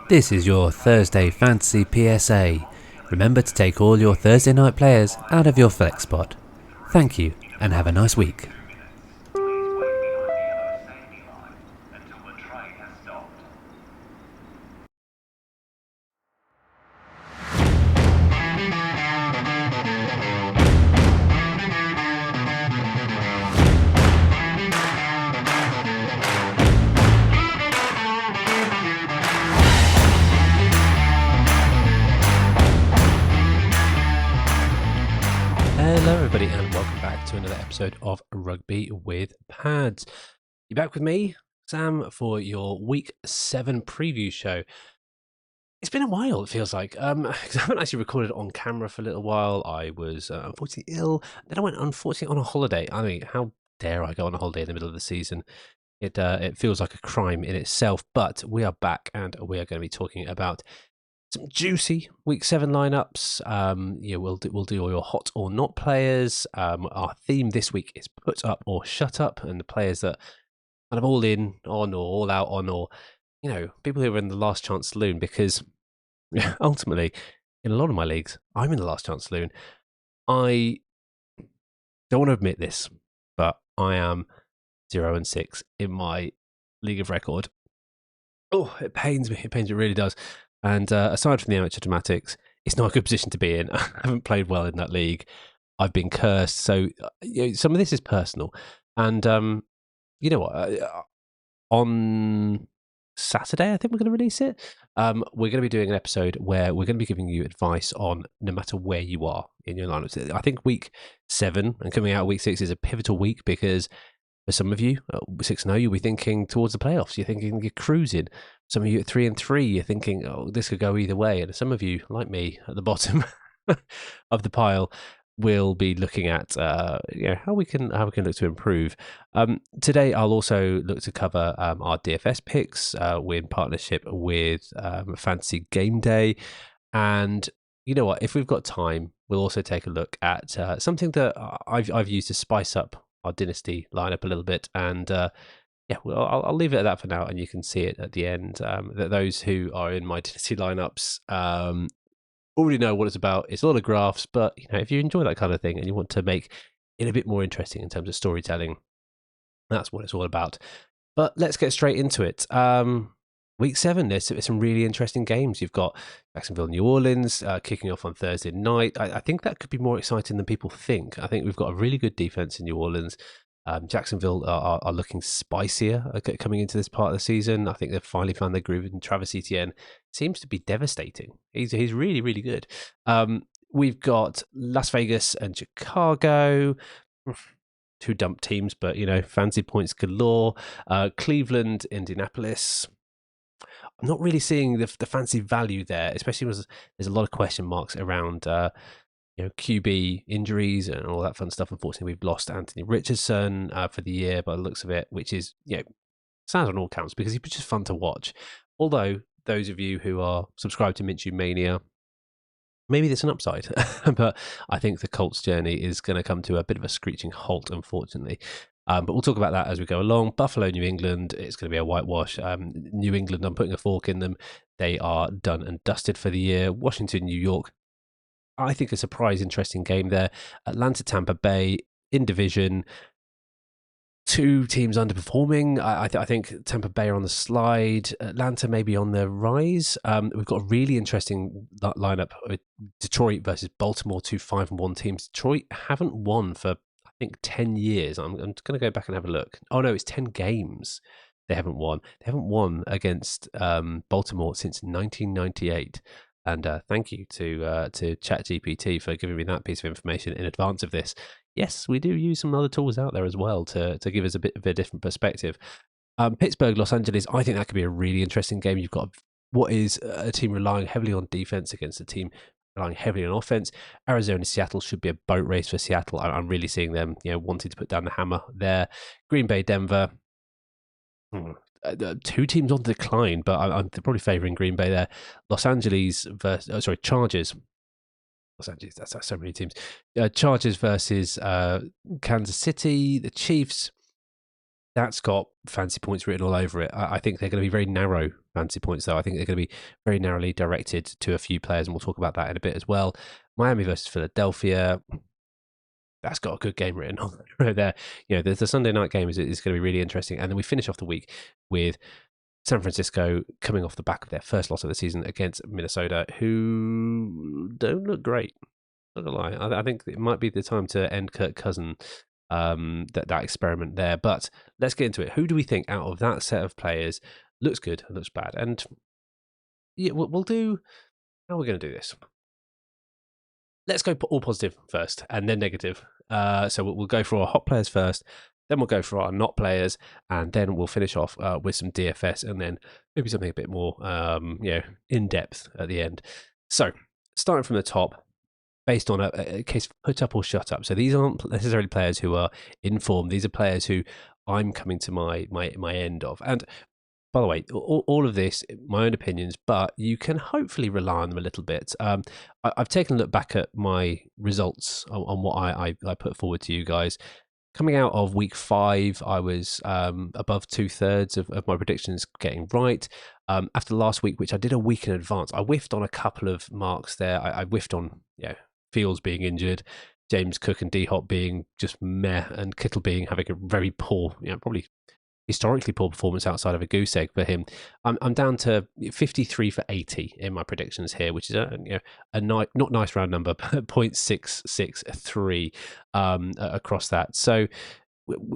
This is your Thursday Fantasy PSA. Remember to take all your Thursday night players out of your flex spot. Thank you and have a nice week. Hello everybody and welcome back to another episode of Rugby with Pads. You're back with me, Sam, for your Week 7 preview show. It's been a while, it feels like, because I haven't actually recorded on camera for a little while. I was unfortunately ill, then I went unfortunately on a holiday. I mean, how dare I go on a holiday in the middle of the season? It feels like a crime in itself, but we are back and we are going to be talking about some juicy Week 7 lineups. We'll do all your hot or not players. Our theme this week is put up or shut up, and the players that kind of all in on or all out on, or people who are in the last chance saloon. Because ultimately, in a lot of my leagues, I'm in the last chance saloon. I don't want to admit this, but I am 0-6 in my league of record. Oh, it pains me. It really does. And aside from the amateur dramatics, it's not a good position to be in. I haven't played well in that league. I've been cursed. So some of this is personal. And you know what? On Saturday, I think we're going to release it. We're going to be doing an episode where we're going to be giving you advice on no matter where you are in your lineups. I think Week 7 and coming out Week 6 is a pivotal week because for some of you, 6-0, you'll be thinking towards the playoffs. You're thinking you're cruising. Some of you at 3-3, you're thinking, oh, this could go either way. And some of you, like me, at the bottom of the pile, will be looking at how we can look to improve. Today, I'll also look to cover our DFS picks. We're in partnership with Fantasy Gameday, and you know what? If we've got time, we'll also take a look at something that I've used to spice up our dynasty lineup a little bit, and I'll leave it at that for now, and you can see it at the end. That those who are in my dynasty lineups already know what it's about. It's a lot of graphs, but if you enjoy that kind of thing and you want to make it a bit more interesting in terms of storytelling, that's what it's all about. But let's get straight into it. Week 7, there's some really interesting games. You've got Jacksonville, New Orleans kicking off on Thursday night. I think that could be more exciting than people think. I think we've got a really good defense in New Orleans. Jacksonville are looking spicier coming into this part of the season. I think they've finally found their groove, and Travis Etienne seems to be devastating. He's really, really good. We've got Las Vegas and Chicago. Two dump teams, but fancy points galore. Cleveland, Indianapolis. I'm not really seeing the fancy value there, especially because there's a lot of question marks around QB injuries and all that fun stuff. Unfortunately, we've lost Anthony Richardson for the year by the looks of it, which is sad on all counts because he was just fun to watch. Although those of you who are subscribed to Minshew Mania, maybe there's an upside, but I think the Colts journey is going to come to a bit of a screeching halt, unfortunately. But we'll talk about that as we go along. Buffalo, New England, it's going to be a whitewash. New England, I'm putting a fork in them. They are done and dusted for the year. Washington, New York, I think a surprise, interesting game there. Atlanta, Tampa Bay, in division. Two teams underperforming. I think Tampa Bay are on the slide. Atlanta maybe on the rise. We've got a really interesting lineup. Detroit versus Baltimore, 2 5-1 teams. Detroit haven't won for I think 10 years. I'm going to go back and have a look. Oh no, it's 10 games they haven't won. They haven't won against Baltimore since 1998. And thank you to ChatGPT for giving me that piece of information in advance of this. Yes, we do use some other tools out there as well to give us a bit of a different perspective. Pittsburgh, Los Angeles, I think that could be a really interesting game. You've got what is a team relying heavily on defense against a team relying heavily on offense. Arizona, Seattle should be a boat race for Seattle. I'm really seeing them wanting to put down the hammer there. Green Bay, Denver. Two teams on decline, but I'm probably favouring Green Bay there. Chargers. Los Angeles, that's so many teams. Chargers versus Kansas City, the Chiefs. that's got fancy points written all over it. I think they're going to be very narrow fancy points, though. I think they're going to be very narrowly directed to a few players, and we'll talk about that in a bit as well. Miami versus Philadelphia. That's got a good game written on right there. The Sunday night game is going to be really interesting. And then we finish off the week with San Francisco coming off the back of their first loss of the season against Minnesota, who don't look great. Not gonna lie, I think it might be the time to end Kirk Cousins that experiment there. But let's get into it. Who do we think out of that set of players looks good and looks bad? And yeah, we'll do. How are we going to do this? Let's go all positive first and then negative. So we'll go for our hot players first, then we'll go for our not players, and then we'll finish off with some DFS, and then maybe something a bit more in depth at the end. So starting from the top, based on a case of put up or shut up. So these aren't necessarily players who are in form. These are players who I'm coming to my end of. And by the way, all of this, my own opinions, but you can hopefully rely on them a little bit. I've taken a look back at my results on what I put forward to you guys. Coming out of week 5, I was above 2/3 of my predictions getting right. After last week, which I did a week in advance, I whiffed on a couple of marks there. I whiffed on Fields being injured, James Cook and D-Hop being just meh, and Kittle having a very poor, probably historically poor performance outside of a goose egg for him. I'm down to 53 for 80 in my predictions here, which is a not nice round number, but 0.663 across that. So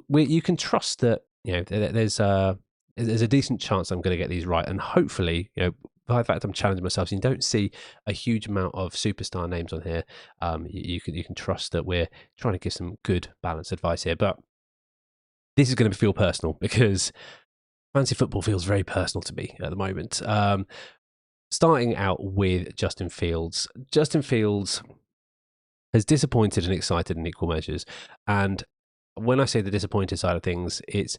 you can trust that there's a decent chance I'm going to get these right, and hopefully by the fact I'm challenging myself, so you don't see a huge amount of superstar names on here. You can trust that we're trying to give some good balanced advice here, but this is going to feel personal because fantasy football feels very personal to me at the moment. Starting out with Justin Fields. Justin Fields has disappointed and excited in equal measures. And when I say the disappointed side of things, it's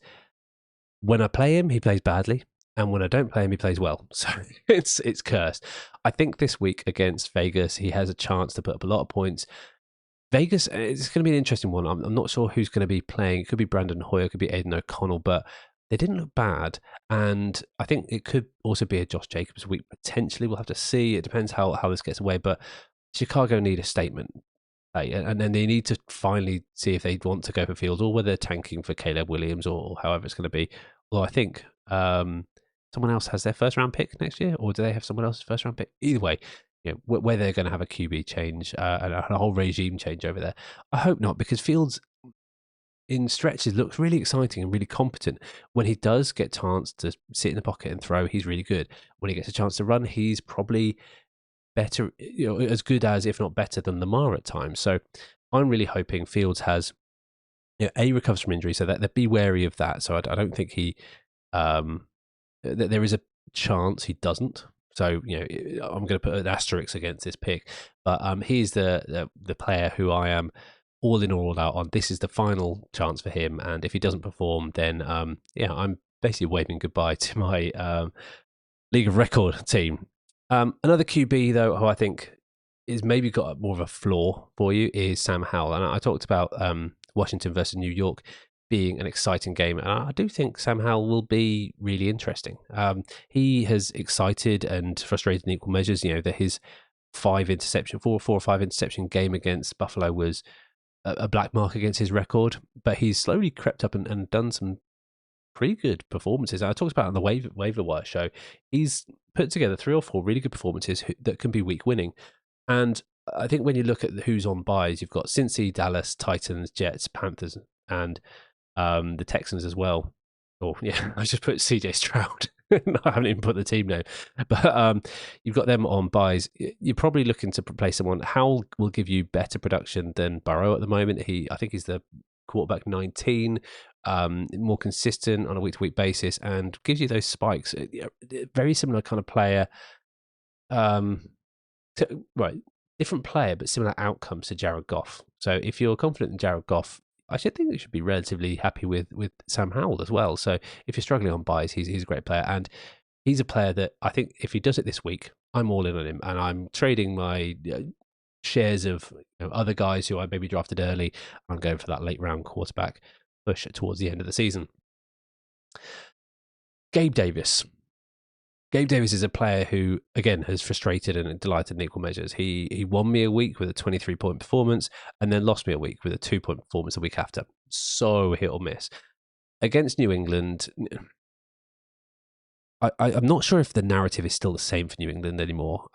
when I play him, he plays badly. And when I don't play him, he plays well. So it's cursed. I think this week against Vegas, he has a chance to put up a lot of points. Vegas, it's going to be an interesting one. I'm not sure who's going to be playing. It could be Brandon Hoyer, it could be Aiden O'Connell, but they didn't look bad. And I think it could also be a Josh Jacobs week, potentially. We'll have to see. It depends how this gets away. But Chicago need a statement. And then they need to finally see if they want to go for Fields or whether they're tanking for Caleb Williams or however it's going to be. Well, I think someone else has their first round pick next year, or do they have someone else's first round pick? Either way, whether they're going to have a QB change and a whole regime change over there. I hope not, because Fields in stretches looks really exciting and really competent. When he does get a chance to sit in the pocket and throw, he's really good. When he gets a chance to run, he's probably better, as good as, if not better than Lamar at times. So I'm really hoping Fields has, recovers from injury, so that be wary of that. So I don't think he, there is a chance he doesn't. So I'm going to put an asterisk against this pick, but he's the player who I am all in all out on. This is the final chance for him, and if he doesn't perform, then I'm basically waving goodbye to my League of Record team. Another QB though, who I think is maybe got more of a flaw for you, is Sam Howell, and I talked about Washington versus New York being an exciting game, and I do think Sam Howell will be really interesting. He has excited and frustrated in equal measures. That his 4 or 5 interception game against Buffalo was a black mark against his record, but he's slowly crept up and done some pretty good performances. I talked about on the waiver wire show. He's put together 3 or 4 really good performances that can be week winning, and I think when you look at who's on buys, you've got Cincy, Dallas, Titans, Jets, Panthers, and the Texans as well. I just put CJ Stroud. I haven't even put the team name, but you've got them on buys. You're probably looking to replace someone. Howell will give you better production than Burrow at the moment. I think he's the quarterback 19, more consistent on a week-to-week basis, and gives you those spikes. Very similar kind of player. Different player, but similar outcomes to Jared Goff. So if you're confident in Jared Goff, I should think you should be relatively happy with Sam Howell as well. So if you're struggling on buys, he's a great player, and he's a player that I think if he does it this week, I'm all in on him, and I'm trading my shares of other guys who I maybe drafted early. I'm going for that late round quarterback push towards the end of the season. Gabe Davis. Gabe Davis is a player who, again, has frustrated and delighted in equal measures. He won me a week with a 23-point performance and then lost me a week with a 2-point performance a week after. So hit or miss. Against New England, I'm not sure if the narrative is still the same for New England anymore.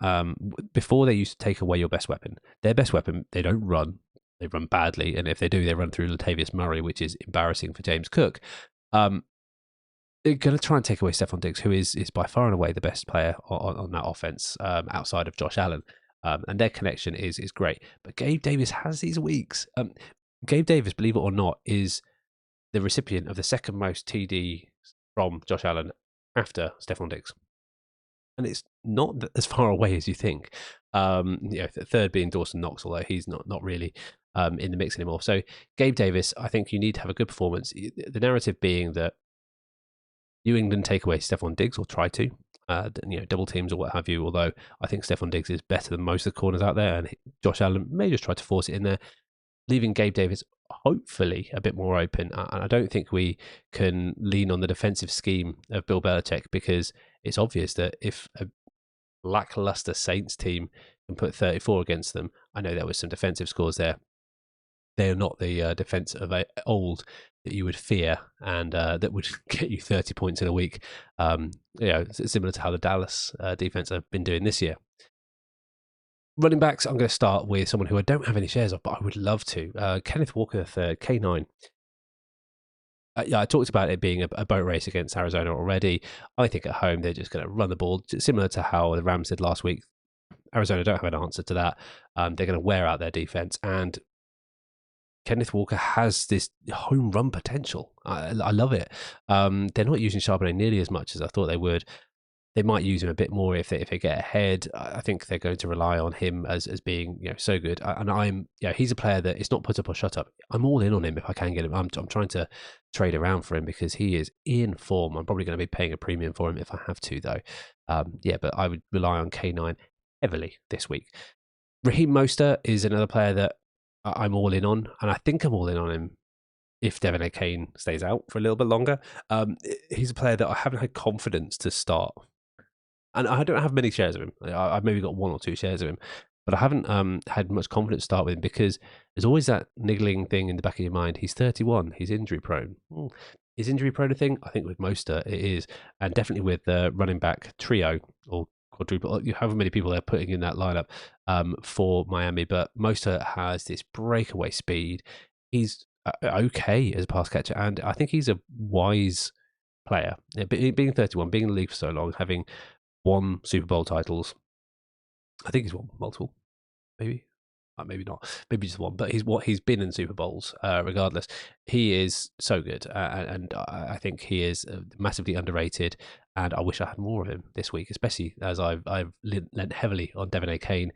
Before, they used to take away your best weapon. Their best weapon, they don't run. They run badly. And if they do, they run through Latavius Murray, which is embarrassing for James Cook. They're going to try and take away Stephon Diggs, who is by far and away the best player on that offense outside of Josh Allen. And their connection is great. But Gabe Davis has these weeks. Gabe Davis, believe it or not, is the recipient of the second most TD from Josh Allen after Stephon Diggs. And it's not as far away as you think. Third being Dawson Knox, although he's not really in the mix anymore. So Gabe Davis, I think you need to have a good performance. The narrative being that New England take away Stephon Diggs, or try to, double teams or what have you, although I think Stephon Diggs is better than most of the corners out there, and Josh Allen may just try to force it in there, leaving Gabe Davis hopefully a bit more open. And I don't think we can lean on the defensive scheme of Bill Belichick, because it's obvious that if a lackluster Saints team can put 34 against them, I know there was some defensive scores there, they are not the defense of old that you would fear, and that would get you 30 points in a week. Similar to how the Dallas defense have been doing this year. Running backs, I'm going to start with someone who I don't have any shares of, but I would love to. Kenneth Walker III, K9. I talked about it being a boat race against Arizona already. I think at home they're just going to run the ball, similar to how the Rams did last week. Arizona don't have an answer to that. They're going to wear out their defense, and Kenneth Walker has this home run potential. I love it. They're not using Charbonnet nearly as much as I thought they would. They might use him a bit more if they get ahead. I think they're going to rely on him as being so good. And he's a player that is not put up or shut up. I'm all in on him if I can get him. I'm trying to trade around for him because he is in form. I'm probably going to be paying a premium for him if I have to, though. But I would rely on K9 heavily this week. Raheem Mostert is another player that I'm all in on, and I think I'm all in on him if Devin A.K.A. stays out for a little bit longer. He's a player that I haven't had confidence to start, and I don't have many shares of him. I've maybe got 1 or 2 shares of him, but I haven't had much confidence to start with him because there's always that niggling thing in the back of your mind. He's 31. He's injury prone. Is injury prone a thing? I think with Mostert it is, and definitely with the running back trio or quadruple, however many people they're putting in that lineup for Miami. But Mostert has this breakaway speed. He's okay as a pass catcher, and I think he's a wise player. Being 31, being in the league for so long, having won Super Bowl titles. I think he's won multiple, maybe. Maybe not, maybe just one, but he's been in Super Bowls. Regardless, he is so good, and I think he is massively underrated. And I wish I had more of him this week, especially as I've lent heavily on Devin A.K.A.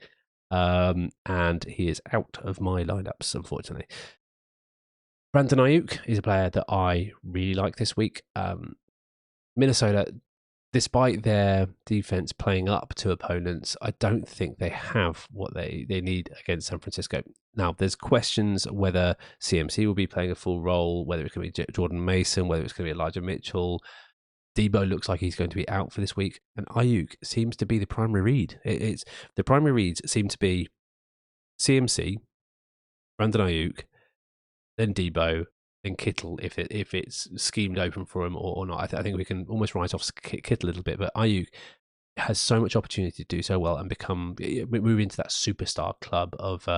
And he is out of my lineups, unfortunately. Brandon Ayuk is a player that I really like this week. Minnesota, despite their defense playing up to opponents, I don't think they have what they need against San Francisco. Now, there's questions whether CMC will be playing a full role, whether it's going to be Jordan Mason, whether it's going to be Elijah Mitchell. Debo looks like he's going to be out for this week, and Ayuk seems to be the primary read. It's the primary reads seem to be CMC, Brandon Ayuk, then Debo, then Kittle if it's schemed open for him or not. I think we can almost write off Kittle a little bit, but Ayuk has so much opportunity to do so well and move into that superstar club of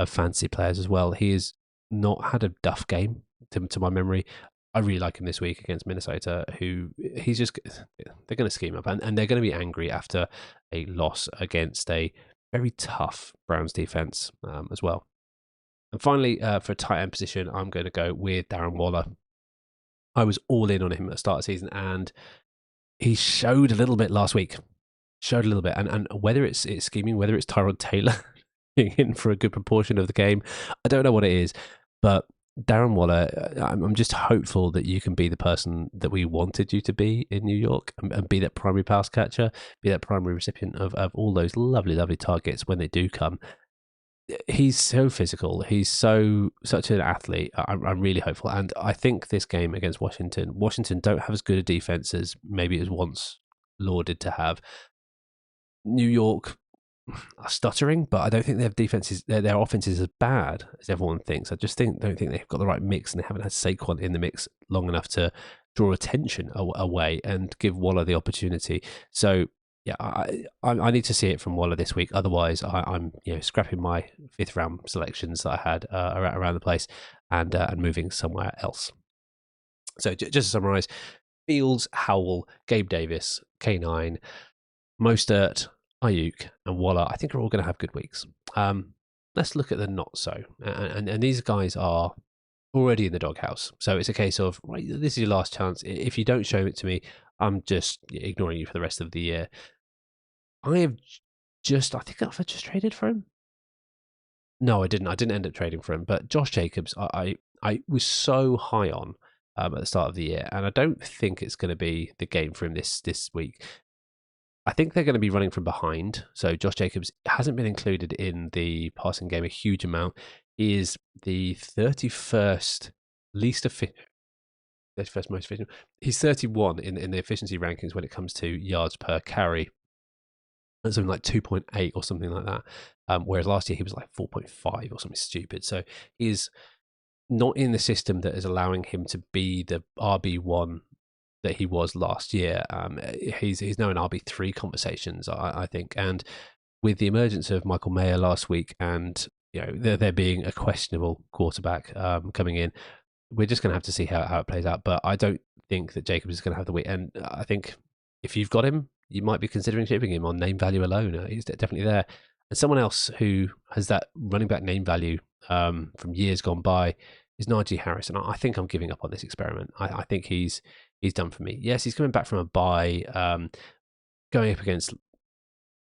fantasy players as well. He has not had a duff game to my memory. I really like him this week against Minnesota, who they're going to scheme up and they're going to be angry after a loss against a very tough Browns defense as well. And finally, for a tight end position, I'm going to go with Darren Waller. I was all in on him at the start of the season, and he showed a little bit last week. And whether it's scheming, whether it's Tyrod Taylor in for a good proportion of the game, I don't know what it is, but Darren Waller, I'm just hopeful that you can be the person that we wanted you to be in New York and be that primary pass catcher, be that primary recipient of all those lovely, lovely targets when they do come. he's so physical. He's such an athlete. I'm really hopeful, and I think this game against Washington don't have as good a defense as maybe it was once lauded to have. New York are stuttering, but I don't think their defenses, their offense is as bad as everyone thinks. I just don't think they've got the right mix, and they haven't had Saquon in the mix long enough to draw attention away and give Waller the opportunity. So yeah, I need to see it from Waller this week. Otherwise, I'm scrapping my 5th round selections that I had around the place and moving somewhere else. So just to summarize: Fields, Howell, Gabe Davis, K9, Mostert, Ayuk, and Waller, I think are all going to have good weeks. Let's look at the not so. And these guys are already in the doghouse. So it's a case of, right, this is your last chance. If you don't show it to me, I'm just ignoring you for the rest of the year. I think I've just traded for him. No, I didn't. I didn't end up trading for him. But Josh Jacobs, I was so high on at the start of the year, and I don't think it's going to be the game for him this week. I think they're going to be running from behind. So Josh Jacobs hasn't been included in the passing game a huge amount. He is the 31st least efficient. 31st most efficient. He's 31 in the efficiency rankings when it comes to yards per carry. That's something like 2.8 or something like that. Whereas last year he was like 4.5 or something stupid. So he's not in the system that is allowing him to be the RB1 that he was last year. He's now in RB3 conversations, I think. And with the emergence of Michael Mayer last week, and there being a questionable quarterback coming in, we're just going to have to see how it plays out. But I don't think that Jacobs is going to have the week. And I think if you've got him, you might be considering shipping him on name value alone. He's definitely there. And someone else who has that running back name value from years gone by is Najee Harris. And I think I'm giving up on this experiment. I think he's done for me. Yes, he's coming back from a bye, going up against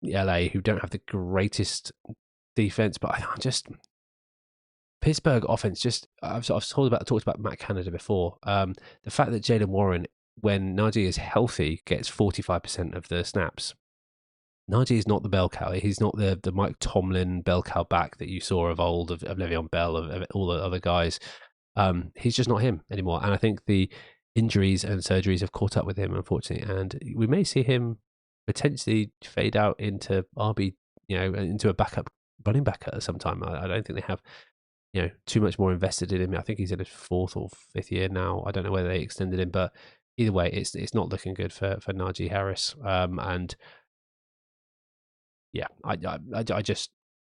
LA, who don't have the greatest defense, but I just Pittsburgh offense. Just I've talked about Matt Canada before. The fact that Jaylen Warren, when Najee is healthy, gets 45% of the snaps. Najee is not the bell cow. He's not the Mike Tomlin bell cow back that you saw of old, of Le'Veon Bell, of all the other guys. He's just not him anymore. And I think the injuries and surgeries have caught up with him, unfortunately. And we may see him potentially fade out into RB, into a backup running back at some time. I don't think they have, too much more invested in him. I think he's in his 4th or 5th year now. I don't know whether they extended him, but either way, it's not looking good for Najee Harris. And yeah, I just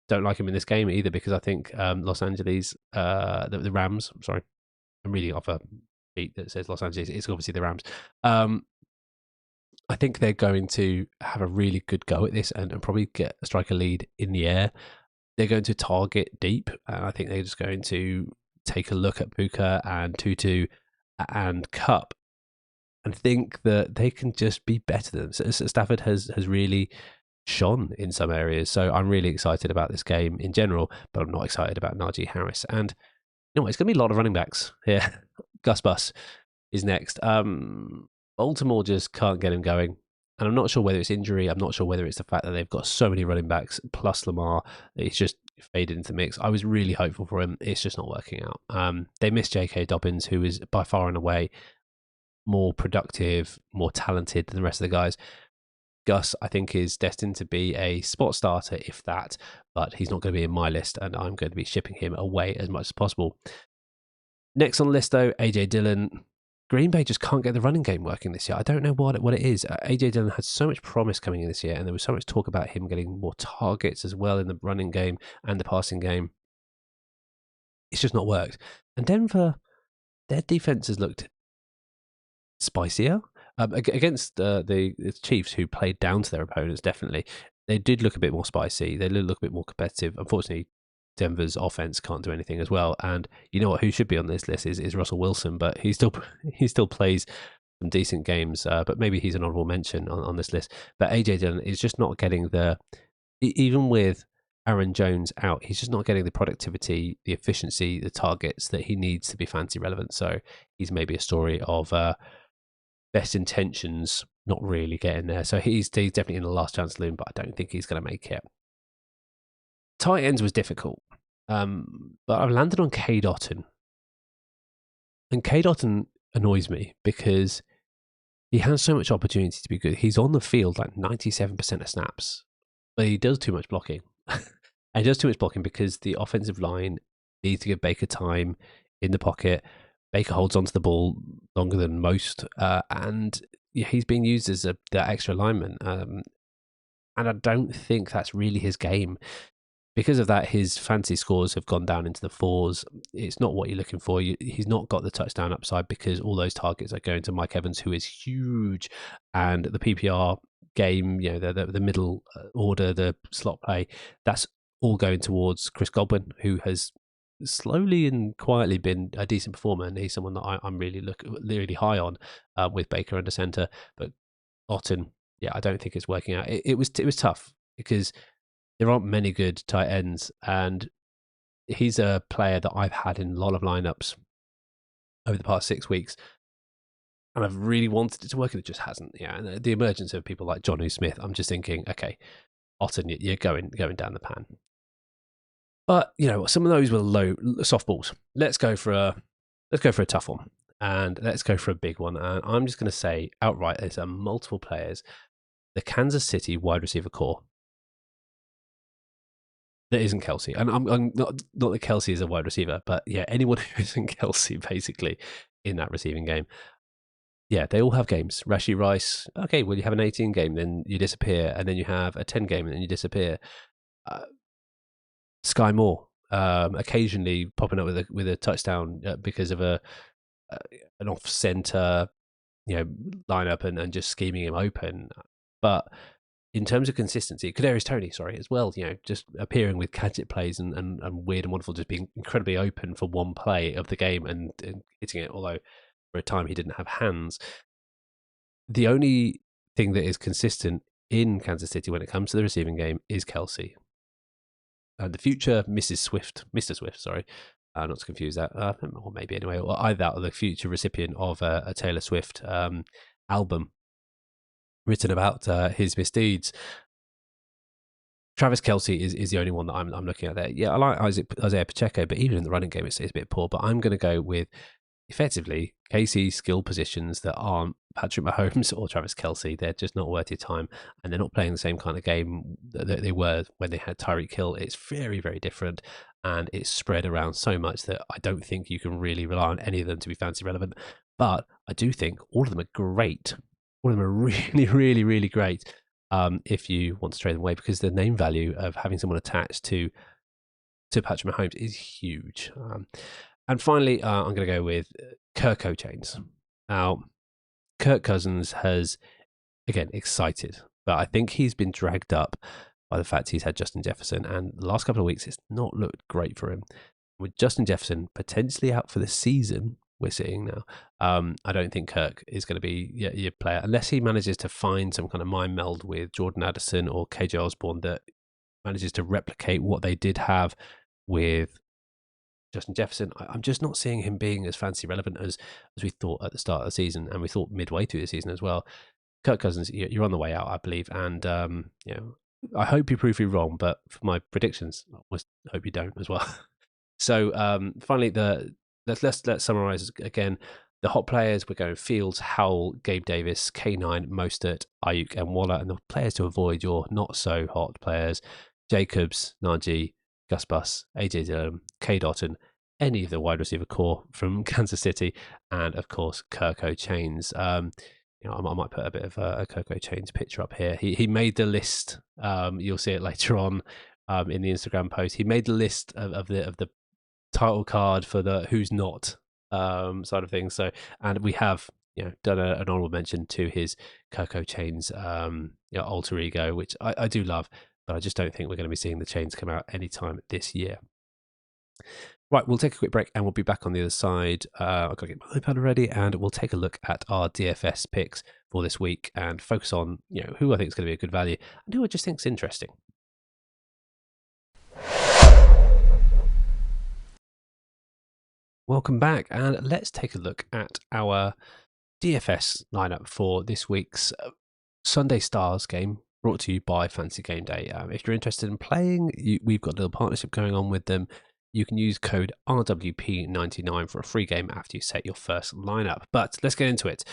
don't like him in this game either, because I think Los Angeles, the Rams. I'm sorry, I'm reading off a sheet that says Los Angeles. It's obviously the Rams. I think they're going to have a really good go at this and probably strike a lead in the air. They're going to target deep, and I think they're just going to take a look at Puka and Tutu and Cup and think that they can just be better than them. So Stafford has really shone in some areas. So I'm really excited about this game in general, but I'm not excited about Najee Harris. And it's going to be a lot of running backs here. Gus Bus is next. Baltimore just can't get him going. And I'm not sure whether it's injury. I'm not sure whether it's the fact that they've got so many running backs plus Lamar. It's just faded into the mix. I was really hopeful for him. It's just not working out. They missed A.K.A. Dobbins, who is by far and away more productive, more talented than the rest of the guys. Gus, I think, is destined to be a spot starter, if that, but he's not going to be in my list, and I'm going to be shipping him away as much as possible. Next on the list, though, A.J. Dillon. Green Bay just can't get the running game working this year. I don't know what it is. A.J. Dillon had so much promise coming in this year, and there was so much talk about him getting more targets as well in the running game and the passing game. It's just not worked. And Denver, their defense has looked spicier. Against the Chiefs, who played down to their opponents, definitely. They did look a bit more spicy. They look a bit more competitive. Unfortunately, Denver's offense can't do anything as well. And you know what? Who should be on this list is Russell Wilson, but he still plays some decent games. But maybe he's an honorable mention on this list. But AJ Dillon is just not getting even with Aaron Jones out, he's just not getting the productivity, the efficiency, the targets that he needs to be fantasy relevant. So he's maybe a story of best intentions not really getting there. So he's definitely in the last chance saloon, but I don't think he's going to make it. Tight ends was difficult, but I've landed on K. Dotton. And K. Dotton annoys me because he has so much opportunity to be good. He's on the field like 97% of snaps, but he does too much blocking. And he does too much blocking because the offensive line needs to give Baker time in the pocket. Baker holds onto the ball longer than most, and he's being used as that extra lineman. And I don't think that's really his game. Because of that, his fantasy scores have gone down into the 4s. It's not what you're looking for. He's not got the touchdown upside because all those targets are going to Mike Evans, who is huge. And the PPR game, the middle order, the slot play, that's all going towards Chris Godwin, who has slowly and quietly been a decent performer. And he's someone that I'm really high on with Baker under center. But Otten, I don't think it's working out. It was tough because there aren't many good tight ends, and he's a player that I've had in a lot of lineups over the past 6 weeks, and I've really wanted it to work, and it just hasn't. And the emergence of people like Jonnu Smith, I'm just thinking, okay, Otten, you're going down the pan. But some of those were low softballs. Let's go for a tough one, and let's go for a big one. And I'm just going to say outright, there's multiple players. The Kansas City wide receiver core. That isn't Kelsey. And I'm not that Kelsey is a wide receiver, but anyone who isn't Kelsey basically in that receiving game. They all have games. Rashee Rice, okay, well, you have an 18 game, then you disappear, and then you have a 10 game, and then you disappear. Sky Moore, occasionally popping up with a touchdown because of an off center, lineup and just scheming him open. But in terms of consistency, Kadarius Toney, as well, just appearing with gadget plays and weird and wonderful, just being incredibly open for one play of the game and hitting it, although for a time he didn't have hands. The only thing that is consistent in Kansas City when it comes to the receiving game is Kelsey. And the future Mr. Swift, not to confuse that, or maybe anyway, or either the future recipient of a Taylor Swift album written about his misdeeds. Travis Kelce is the only one that I'm looking at there. I like Isaiah Pacheco, but even in the running game, it's a bit poor. But I'm going to go with effectively KC skill positions that aren't Patrick Mahomes or Travis Kelce. They're just not worth your time, and they're not playing the same kind of game that they were when they had Tyreek Hill. It's very, very different, and it's spread around so much that I don't think you can really rely on any of them to be fantasy relevant. But I do think all of them are great. All of them are really, really, really great if you want to trade them away, because the name value of having someone attached to Patrick Mahomes is huge. And finally, I'm going to go with Kirk Chains. Now, Kirk Cousins has, again, excited, but I think he's been dragged up by the fact he's had Justin Jefferson, and the last couple of weeks it's not looked great for him. With Justin Jefferson potentially out for the season, we're seeing now, I don't think Kirk is going to be your player unless he manages to find some kind of mind meld with Jordan Addison or KJ Osborne that manages to replicate what they did have with Justin Jefferson. I'm just not seeing him being as fantasy relevant as we thought at the start of the season, and we thought midway through the season as well. Kirk Cousins, you're on the way out, I believe, and I hope you prove me wrong, but for my predictions, I hope you don't as well. So finally, let's summarize again. The hot players, we're going Fields, Howell, Gabe Davis, K9, Mostert, Ayuk, and Waller. And the players to avoid, your not so hot players, Jacobs, Najee, Gus Bus, AJ Dillon, K. Dotton, any of the wide receiver core from Kansas City, and of course Kirk Chains. I might put a bit of a Kirk Chains picture up here. He made the list. You'll see it later on in the Instagram post. He made the list of the title card for the who's not side of things. So, and we have done an honorable mention to his Kirk Chains alter ego, which I do love, but I just don't think we're going to be seeing the chains come out anytime this year. Right, we'll take a quick break and we'll be back on the other side. I've got to get my iPad ready, and we'll take a look at our DFS picks for this week and focus on who I think is going to be a good value and who I just think is interesting. Welcome back, and let's take a look at our DFS lineup for this week's Sunday Stars game brought to you by Fantasy Gameday. If you're interested in playing, we've got a little partnership going on with them. You can use code RWP99 for a free game after you set your first lineup. But let's get into it.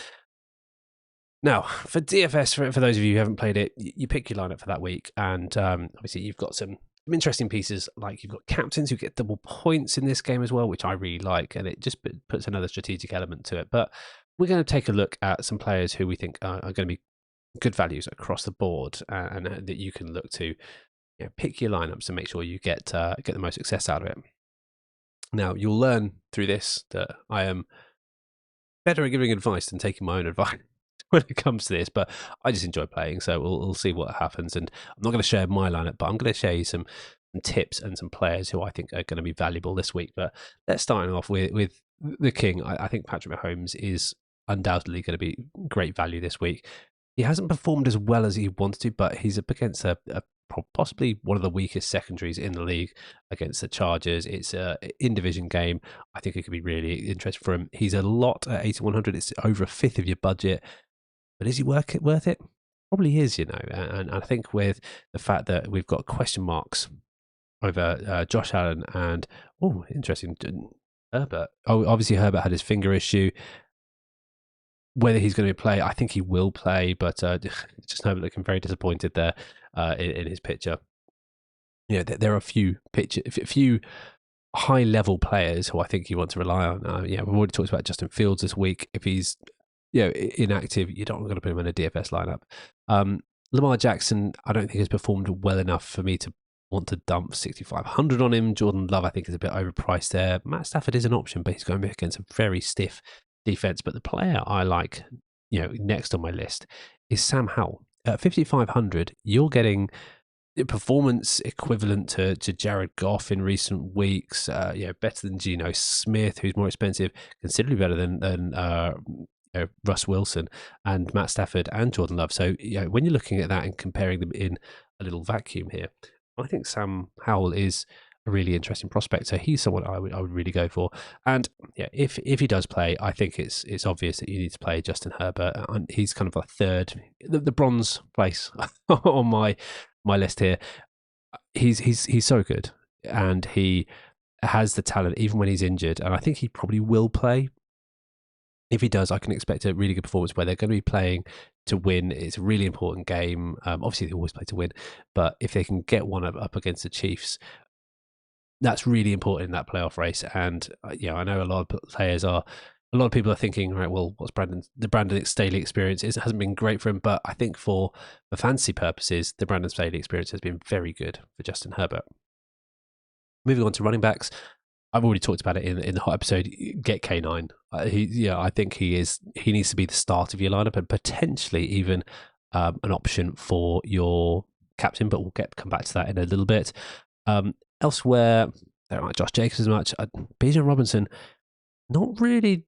Now, for DFS, for those of you who haven't played it, you pick your lineup for that week. And obviously, you've got some interesting pieces, like you've got captains who get double points in this game as well, which I really like. And it just puts another strategic element to it. But we're going to take a look at some players who we think are going to be good values across the board, and that you can look to pick your lineups and make sure you get the most success out of it. Now, you'll learn through this that I am better at giving advice than taking my own advice when it comes to this, but I just enjoy playing, so we'll see what happens. And I'm not going to share my lineup, but I'm going to share you some tips and some players who I think are going to be valuable this week. But let's start off with the king. I think Patrick Mahomes is undoubtedly going to be great value this week. He hasn't performed as well as he wanted to, but he's up against possibly one of the weakest secondaries in the league against the Chargers. It's an in-division game. I think it could be really interesting for him. He's a lot at 8,100. It's over a fifth of your budget. But is he worth it? Probably is, And I think with the fact that we've got question marks over Josh Allen and, interesting, Herbert. Obviously Herbert had his finger issue. Whether he's going to play, I think he will play, but just Herbert looking very disappointed there in his picture. There are a few high-level players who I think you want to rely on. We've already talked about Justin Fields this week. If he's inactive, you don't want to put him in a DFS lineup. Lamar Jackson, I don't think has performed well enough for me to want to dump 6,500 on him. Jordan Love, I think, is a bit overpriced there. Matt Stafford is an option, but he's going against a very stiff defense. But the player I like, next on my list is Sam Howell. At 5,500, you're getting performance equivalent to Jared Goff in recent weeks. Better than Geno Smith, who's more expensive, considerably better than Russ Wilson and Matt Stafford and Jordan Love. So when you're looking at that and comparing them in a little vacuum here, I think Sam Howell is a really interesting prospect. So he's someone I would really go for. And if he does play, I think it's obvious that you need to play Justin Herbert. And he's kind of a third, the bronze place on my list here. He's so good, and he has the talent even when he's injured. And I think he probably will play. If he does, I can expect a really good performance where they're going to be playing to win. It's a really important game. Obviously, they always play to win, but if they can get one up against the Chiefs, that's really important in that playoff race. And I know a lot of people are thinking, right, well, what's the Brandon Staley experience? It hasn't been great for him, but I think for fantasy purposes, the Brandon Staley experience has been very good for Justin Herbert. Moving on to running backs. I've already talked about it in the hot episode. Get K9. I think he needs to be the start of your lineup and potentially even an option for your captain, but we'll come back to that in a little bit. Elsewhere, I don't like Josh Jacobs as much. Bijan Robinson, not really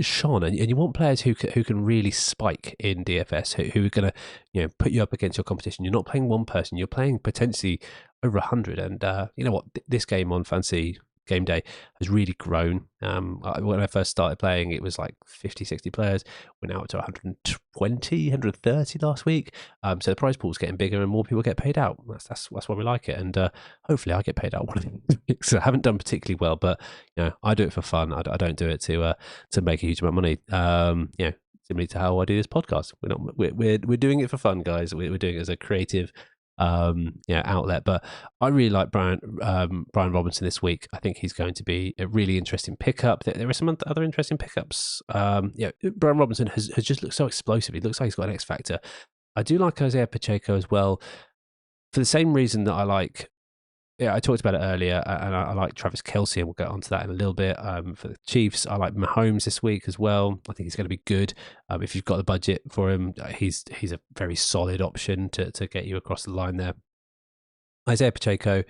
shone, and you want players who can really spike in DFS, who are going to put you up against your competition. You're not playing one person; you're playing potentially over 100. And you know what? This game on Fantasy Gameday has really grown. When I first started playing, it was like 50, 60 players. We're now up to 120, 130 last week. So the prize pool's getting bigger and more people get paid out. That's why we like it. And hopefully I get paid out one of these weeks. I haven't done particularly well, but I do it for fun. I don't do it to make a huge amount of money. Similarly to how I do this podcast. We're doing it for fun, guys. We're doing it as a creative outlet. But I really like Brian Robinson this week. I think he's going to be a really interesting pickup. There are some other interesting pickups. Brian Robinson has just looked so explosive. He looks like he's got an X factor. I do like Isaiah Pacheco as well, for the same reason that I like. I talked about it earlier, and I like Travis Kelce, and we'll get onto that in a little bit. For the Chiefs, I like Mahomes this week as well. I think he's going to be good. If you've got the budget for him, he's a very solid option to get you across the line there. Isaiah Pacheco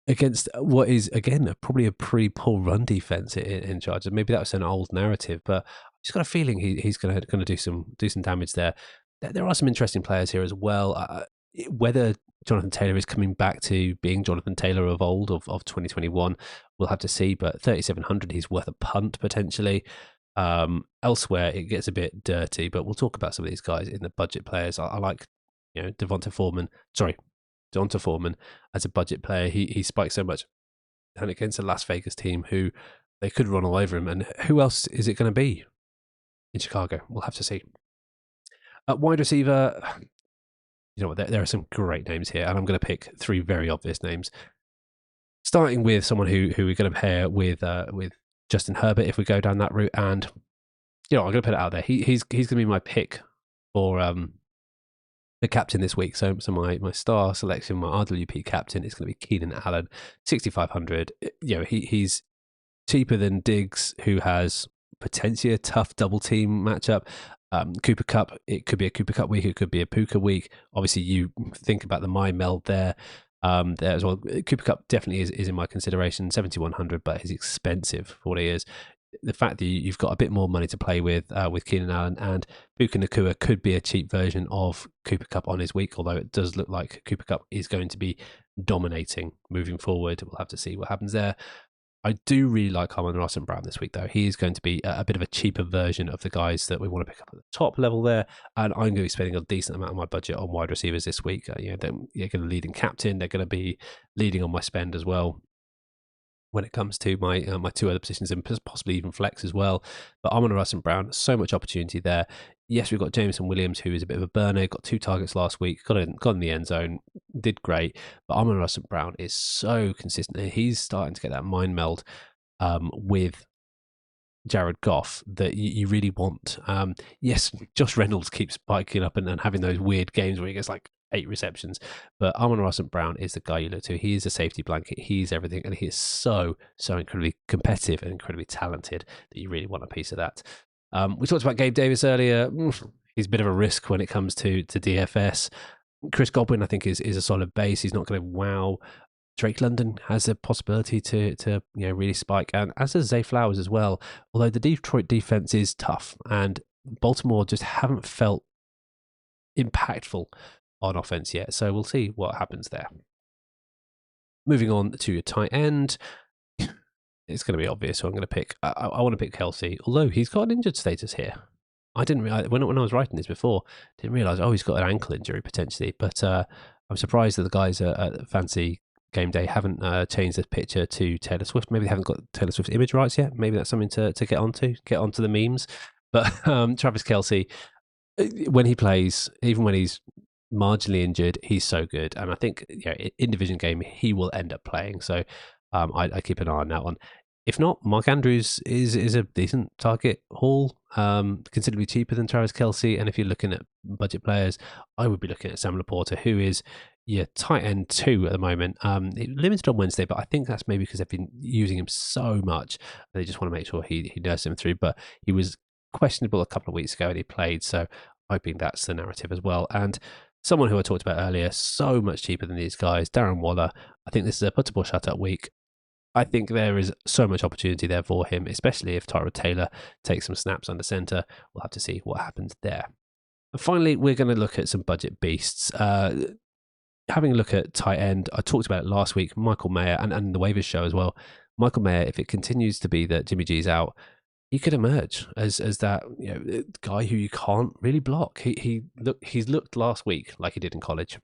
against what is, again, probably a pretty poor run defense in Chargers. Maybe that was an old narrative, but I've just got a feeling he's going to do some damage there. There are some interesting players here as well. Whether Jonathan Taylor is coming back to being Jonathan Taylor of old, of 2021, we'll have to see. But 3,700, he's worth a punt potentially. Elsewhere, it gets a bit dirty, but we'll talk about some of these guys in the budget players. I like, Devonta Foreman as a budget player. He spikes so much, and against a Las Vegas team who they could run all over him. And who else is it going to be in Chicago? We'll have to see. Wide receiver, you know what? There are some great names here, and I'm going to pick three very obvious names. Starting with someone who we're going to pair with Justin Herbert if we go down that route, and I'm going to put it out there. He's going to be my pick for the captain this week. So my star selection, my RWP captain, is going to be Keenan Allen, 6,500. He's cheaper than Diggs, who has potentially a tough double team matchup. Cooper Kupp, it could be a Cooper Kupp week, it could be a Puka week. Obviously, you think about the my meld there as well. Cooper Kupp definitely is in my consideration, 7,100, but he's expensive for what he is. The fact that you've got a bit more money to play with Keenan Allen, and Puka Nacua could be a cheap version of Cooper Kupp on his week, although it does look like Cooper Kupp is going to be dominating moving forward. We'll have to see what happens there. I do really like Amon-Ra St. Brown this week, though. He is going to be a bit of a cheaper version of the guys that we want to pick up at the top level there. And I'm going to be spending a decent amount of my budget on wide receivers this week. They're going to lead in captain. They're going to be leading on my spend as well when it comes to my two other positions, and possibly even flex as well. But Amon-Ra St. Brown, so much opportunity there. Yes, we've got Jameson Williams, who is a bit of a burner, got 2 targets last week, got in the end zone, did great. But Amon-Ra St. Brown is so consistent. He's starting to get that mind meld with Jared Goff that you really want. Yes, Josh Reynolds keeps spiking up and having those weird games where he gets like 8 receptions, but Amon-Ra St. Brown is the guy you look to. He is a safety blanket. He's everything, and he is so incredibly competitive and incredibly talented that you really want a piece of that. We talked about Gabe Davis earlier. He's a bit of a risk when it comes to DFS. Chris Godwin, I think, is a solid base. He's not going to wow. Drake London has a possibility to really spike, and as does Zay Flowers as well. Although the Detroit defense is tough, and Baltimore just haven't felt impactful on offense yet. So we'll see what happens there. Moving on to your tight end, it's going to be obvious. So I'm going to pick. I want to pick Kelsey, although he's got an injured status here. I didn't realize when I was writing this before. Didn't realize. Oh, he's got an ankle injury potentially. But I'm surprised that the guys at Fantasy Gameday haven't changed the picture to Taylor Swift. Maybe they haven't got Taylor Swift's image rights yet. Maybe that's something to get onto the memes. But Travis Kelce, when he plays, even when he's marginally injured, he's so good. And I think in division game he will end up playing. So I keep an eye on that one. If not, Mark Andrews is a decent target haul, considerably cheaper than Travis Kelce. And if you're looking at budget players, I would be looking at Sam Laporta, who is your tight end 2 at the moment. Limited on Wednesday, but I think that's maybe because they've been using him so much. They just want to make sure he nurses him through. But he was questionable a couple of weeks ago and he played, so hoping that's the narrative as well. And someone who I talked about earlier, so much cheaper than these guys, Darren Waller. I think this is a puttable shut-up week. I think there is so much opportunity there for him, especially if Tyrod Taylor takes some snaps under center. We'll have to see what happens there. And finally, we're going to look at some budget beasts. Having a look at tight end, I talked about it last week, Michael Mayer, and the waivers show as well. Michael Mayer, if it continues to be that Jimmy G's out, he could emerge as that guy who you can't really block. He's looked last week like he did in college.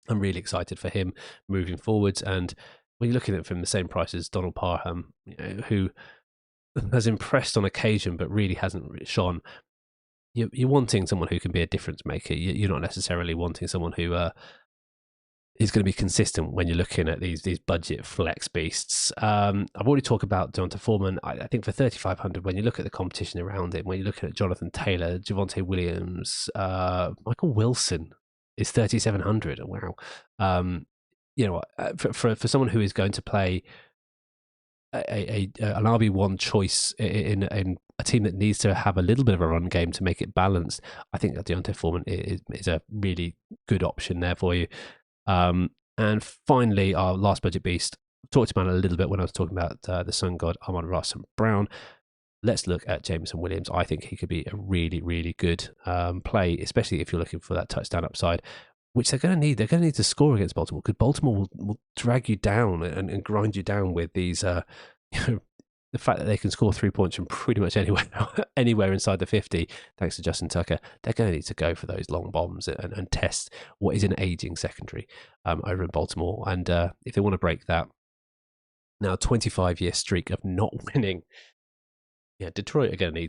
I'm really excited for him moving forwards. And when you're looking at it from the same price as Donald Parham, who has impressed on occasion but really hasn't shone, you're wanting someone who can be a difference maker. You're not necessarily wanting someone who is going to be consistent when you're looking at these budget flex beasts. I've already talked about Devonta Foreman. I think for 3,500, when you look at the competition around it, when you're looking at Jonathan Taylor, Javonte Williams, Michael Wilson is 3,700. Wow. For someone who is going to play an RB1 choice in a team that needs to have a little bit of a run game to make it balanced, I think that Deontay Foreman is a really good option there for you. And finally, our last budget beast, talked about it a little bit when I was talking about the Sun God, Amon-Ra St. Brown. Let's look at Jameson Williams. I think he could be a really, really good play, especially if you're looking for that touchdown upside, which they're going to need. They're going to need to score against Baltimore, because Baltimore will drag you down and grind you down with these the fact that they can score 3 points from pretty much anywhere inside the 50, thanks to Justin Tucker, they're going to need to go for those long bombs and test what is an aging secondary over in Baltimore. And if they want to break that now 25-year streak of not winning, yeah, Detroit are going to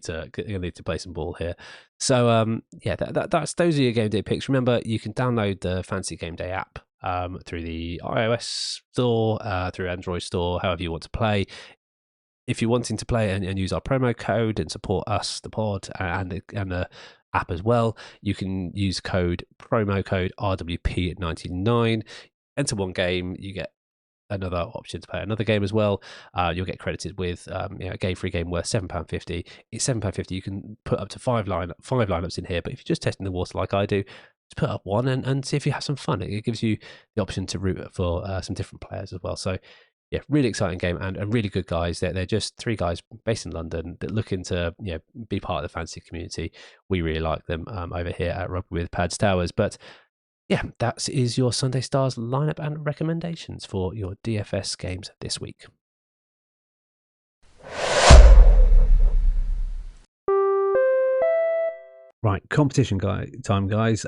need to play some ball here. So that's those are your game day picks. Remember, you can download the Fantasy Gameday app through the iOS store, through Android store, however you want to play. If you're wanting to play and use our promo code and support us, the pod, and the app as well, you can use promo code RWP99. Enter one game, you get another option to play another game as well. You'll get credited with a free game worth £7.50. It's £7.50. You can put up to five lineups in here, but if you're just testing the water like I do, just put up one and see if you have some fun. It gives you the option to root for some different players as well. So yeah, really exciting game and really good guys. They're just three guys based in London that looking to be part of the fantasy community. We really like them over here at Rugby with Pads Towers. But yeah, that is your Sunday Stars lineup and recommendations for your DFS games this week. Right, competition time, guys.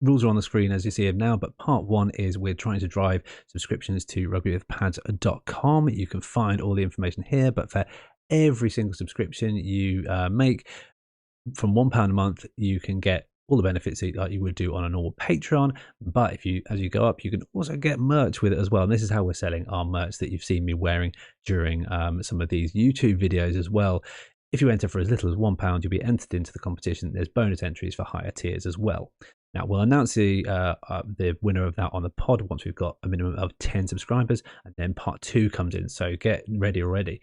Rules are on the screen as you see them now, but part one is we're trying to drive subscriptions to rugbywithpads.com. You can find all the information here, but for every single subscription you make from £1 a month, you can get all the benefits like you would do on a normal Patreon. But as you go up, you can also get merch with it as well. And this is how we're selling our merch that you've seen me wearing during some of these YouTube videos as well. If you enter for as little as £1, you'll be entered into the competition. There's bonus entries for higher tiers as well. Now, we'll announce the winner of that on the pod once we've got a minimum of 10 subscribers, and then part two comes in. So get ready already.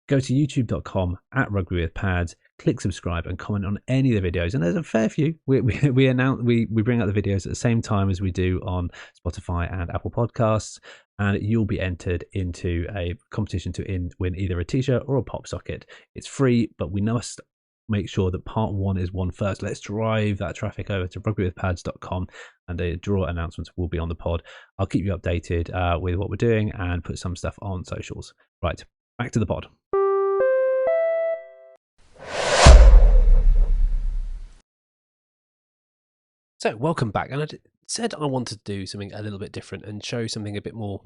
Go to youtube.com @rugbywithpads, click subscribe and comment on any of the videos. And there's a fair few. We bring out the videos at the same time as we do on Spotify and Apple Podcasts. And you'll be entered into a competition to win either a t-shirt or a pop socket. It's free, but we must make sure that part one is won first. Let's drive that traffic over to rugbywithpads.com and the draw announcements will be on the pod. I'll keep you updated with what we're doing and put some stuff on socials. Right, back to the pod. So welcome back. And I said I wanted to do something a little bit different and show something a bit more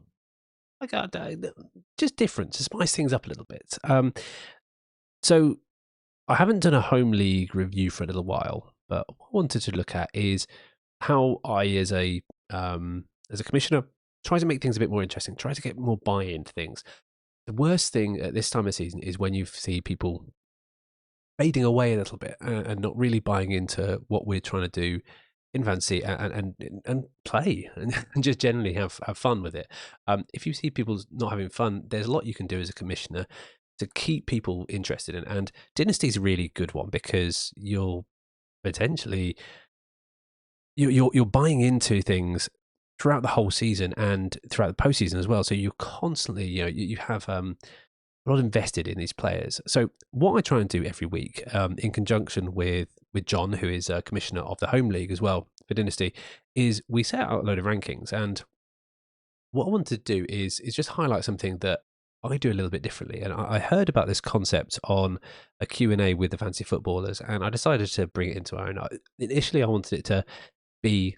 just different to spice things up a little bit. So I haven't done a home league review for a little while, but what I wanted to look at is how I, as a commissioner, try to make things a bit more interesting, try to get more buy-in to things. The worst thing at this time of season is when you see people fading away a little bit and not really buying into what we're trying to do in fantasy and play and just generally have fun with it. If you see people not having fun, there's a lot you can do as a commissioner to keep people interested in. And Dynasty is a really good one because you'll potentially you're buying into things throughout the whole season and throughout the postseason as well. So you're constantly, you have a lot invested in these players. So what I try and do every week, in conjunction with John, who is a commissioner of the home league as well for Dynasty, is we set out a load of rankings. And what I want to do is just highlight something that I do a little bit differently. And I heard about this concept on a Q&A with the fantasy footballers, and I decided to bring it into our own. Initially, I wanted it to be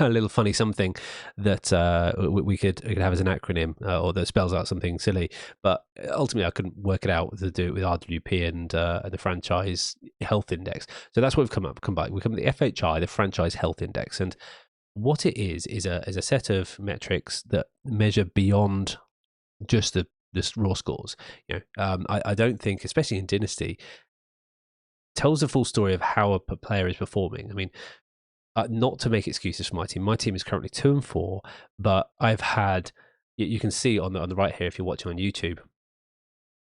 a little funny something that we could have as an acronym or that spells out something silly. But ultimately, I couldn't work it out to do it with RWP and the franchise health index. So that's what we've come by. We've come with the FHI, the franchise health index. And what it is a set of metrics that measure beyond just the raw scores. I don't think, especially in Dynasty, tells the full story of how a player is performing. I mean, not to make excuses for my team. My team is currently 2-4, but I've had. You can see on the right here if you're watching on YouTube.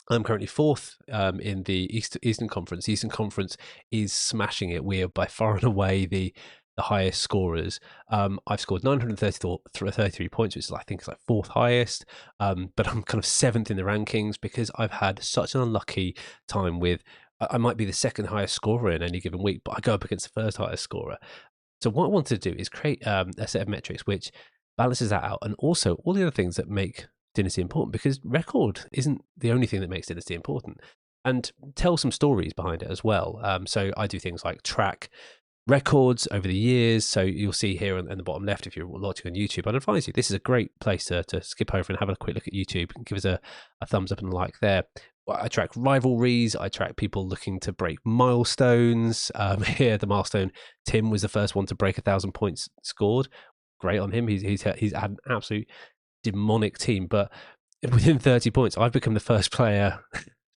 I'm currently 4th in the Eastern Conference. The Eastern Conference is smashing it. We are by far and away the highest scorers. I've scored 933 points, which I think is like 4th highest. But I'm kind of 7th in the rankings because I've had such an unlucky time with. I might be the 2nd highest scorer in any given week, but I go up against the 1st highest scorer. So what I wanted to do is create a set of metrics which balances that out, and also all the other things that make Dynasty important? Because record isn't the only thing that makes Dynasty important. And tell some stories behind it as well. So I do things like track records over the years. So you'll see here in the bottom left, if you're watching on YouTube, I'd advise you, this is a great place to skip over and have a quick look at YouTube and give us a thumbs up and a like there. I track rivalries. I track people looking to break milestones. Here, the milestone, Tim was the first one to break 1,000 points scored. Great on him. He's had an absolute demonic team, but within 30 points, I've become the first player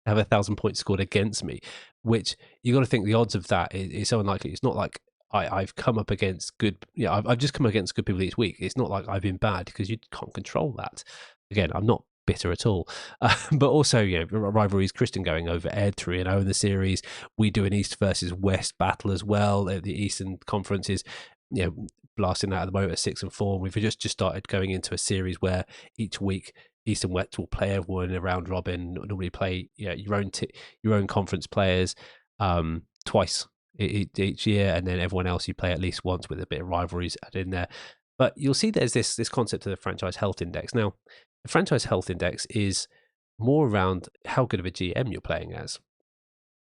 have 1,000 points scored against me, which you got to think the odds of that is so unlikely. It's not like I've come up against good, I've just come against good people each week. It's not like I've been bad, because you can't control that. Again, I'm not bitter at all. But also, rivalries, Kristen going over Ed 3-0 in the series. We do an East versus West battle as well. The Eastern Conference is, blasting out of the motor 6-4. We've just started going into a series where each week East and West will play everyone in a round robin. Normally play your own conference players twice each year, and then everyone else you play at least once, with a bit of rivalries added in there. But you'll see there's this concept of the franchise health index. Now, the franchise health index is more around how good of a GM you're playing as.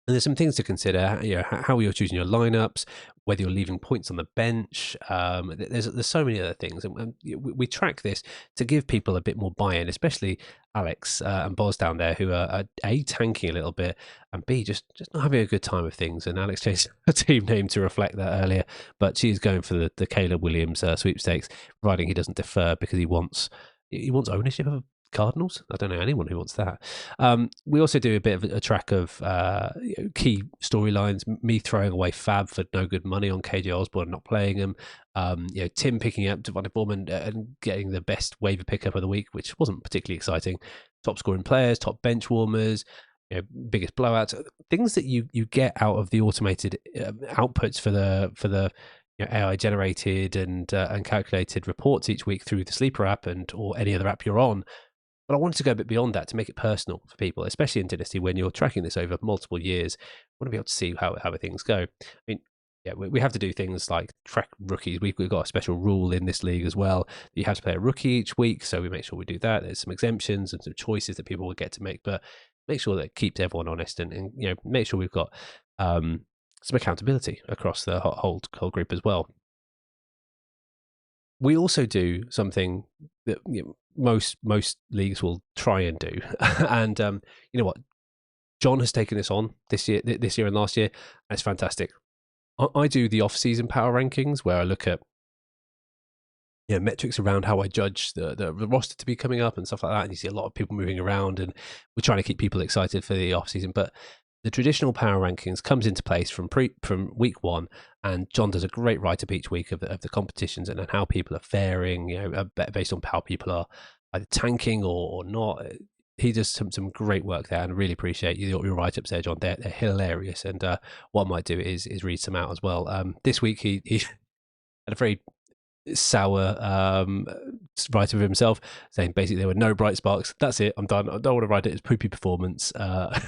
And there's some things to consider, how you're choosing your lineups, whether you're leaving points on the bench. There's so many other things, and we track this to give people a bit more buy-in, especially Alex and Boz down there, who are A, tanking a little bit, and B, just not having a good time of things. And Alex changed her team name to reflect that earlier, but she's going for the Caleb Williams sweepstakes, providing he doesn't defer, because he wants ownership of Cardinals. I don't know anyone who wants that. We also do a bit of a track of key storylines. Me throwing away Fab for no good money on KJ Osborne and not playing him. Tim picking up Devontae Bowman and getting the best waiver pickup of the week, which wasn't particularly exciting. Top scoring players, top bench warmers, biggest blowouts, things that you get out of the automated outputs for the AI generated and calculated reports each week through the Sleeper app or any other app you're on. But I wanted to go a bit beyond that to make it personal for people, especially in Dynasty when you're tracking this over multiple years. I want to be able to see how things go. I mean, we have to do things like track rookies. We've got a special rule in this league as well. You have to play a rookie each week, so we make sure we do that. There's some exemptions and some choices that people will get to make, but make sure that it keeps everyone honest and make sure we've got some accountability across the whole group as well. We also do something that most leagues will try and do, and you know what? John has taken this on this year and last year, and it's fantastic. I do the off-season power rankings where I look at metrics around how I judge the roster to be coming up and stuff like that, and you see a lot of people moving around, and we're trying to keep people excited for the off-season, but the traditional power rankings comes into place from week one, and John does a great write-up each week of the competitions and how people are faring, based on how people are either tanking or not. He does some great work there, and I really appreciate your write-ups there, John. They're hilarious, and what I might do is read some out as well. This week he had a very sour writer of himself, saying basically there were no bright sparks. That's it, I'm done. I don't want to write it. It's poopy performance,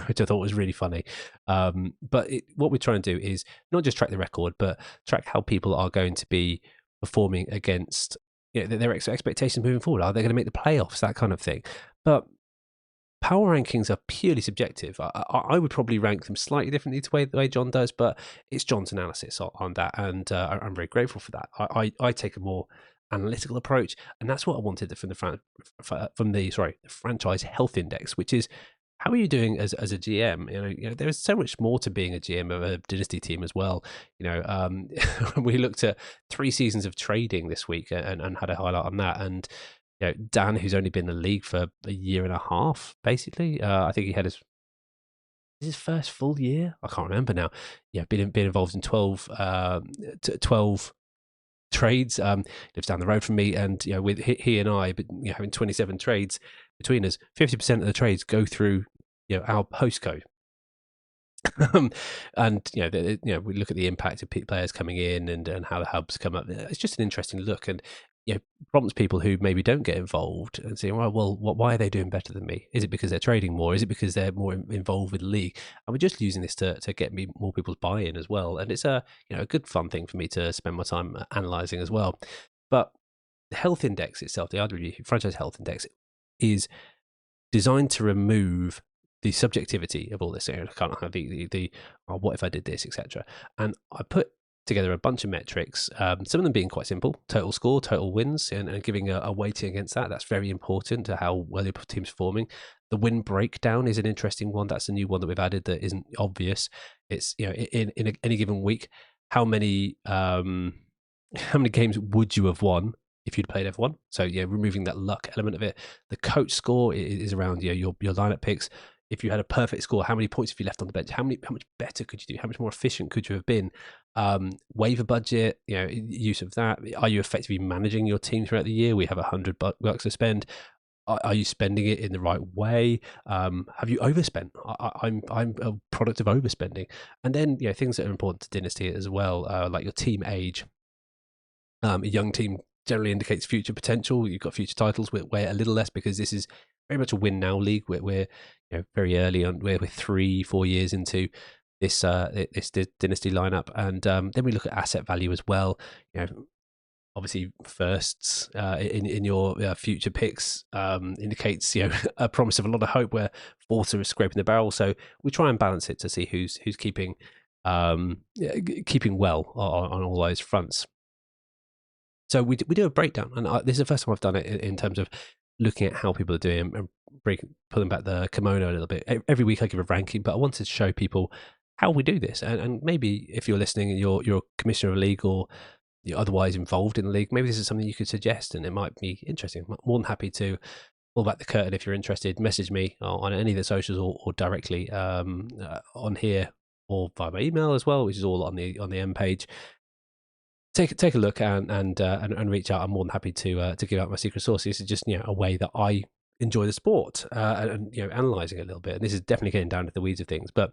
which I thought was really funny. But what we're trying to do is not just track the record, but track how people are going to be performing against their expectations moving forward. Are they going to make the playoffs? That kind of thing. But power rankings are purely subjective. I would probably rank them slightly differently to the way John does, but it's John's analysis on that, and I'm very grateful for that. I take a more analytical approach, and that's what I wanted from the franchise health index, which is how are you doing as a GM? There's so much more to being a GM of a dynasty team as well. We looked at 3 seasons of trading this week and had a highlight on that, and Dan, who's only been in the league for a year and a half, basically. I think he had his first full year. I can't remember now. Been involved in 12 trades. Lives down the road from me, and with he and I, but having 27 trades between us, 50% of the trades go through our postcode. And we look at the impact of players coming in and how the hubs come up. It's just an interesting look, and prompts people who maybe don't get involved and say, well, why are they doing better than me? Is it because they're trading more? Is it because they're more involved with the league? And we're just using this to get me more people's buy-in as well. And it's a good fun thing for me to spend my time analysing as well. But the health index itself, the RW franchise health index, is designed to remove the subjectivity of all this. I can't have the oh, what if I did this, etc. And I put together a bunch of metrics, some of them being quite simple: total score, total wins, and giving a weighting against that. That's very important to how well your team's performing. The win breakdown is an interesting one. That's a new one that we've added that isn't obvious. It's, in any given week, how many games would you have won if you'd played everyone? So removing that luck element of it. The coach score is around your lineup picks. If you had a perfect score, how many points have you left on the bench? How much better could you do? How much more efficient could you have been? Waiver budget, use of that. Are you effectively managing your team throughout the year? We have $100 to spend. Are you spending it in the right way? Have you overspent? I'm a product of overspending. And then things that are important to Dynasty as well, like your team age. A young team generally indicates future potential. You've got future titles. We weigh it a little less because this is very much a win now league. We're very early on. We're 3-4 years into this Dynasty lineup, and then we look at asset value as well. Obviously, firsts in your future picks indicates a promise of a lot of hope, where fourths are scraping the barrel. So we try and balance it to see who's keeping well on all those fronts. So we do a breakdown, and this is the first time I've done it in terms of looking at how people are doing and pulling back the kimono a little bit. Every week I give a ranking, but I wanted to show people how we do this, and maybe if you're listening and you're a commissioner of a league or you're otherwise involved in the league, maybe this is something you could suggest, and it might be interesting. I'm more than happy to pull back the curtain. If you're interested, message me on any of the socials or directly on here or via my email as well, which is all on the end page. Take a look and reach out. I'm more than happy to give out my secret sauce. This is just a way that I enjoy the sport and analysing it a little bit. And this is definitely getting down to the weeds of things. But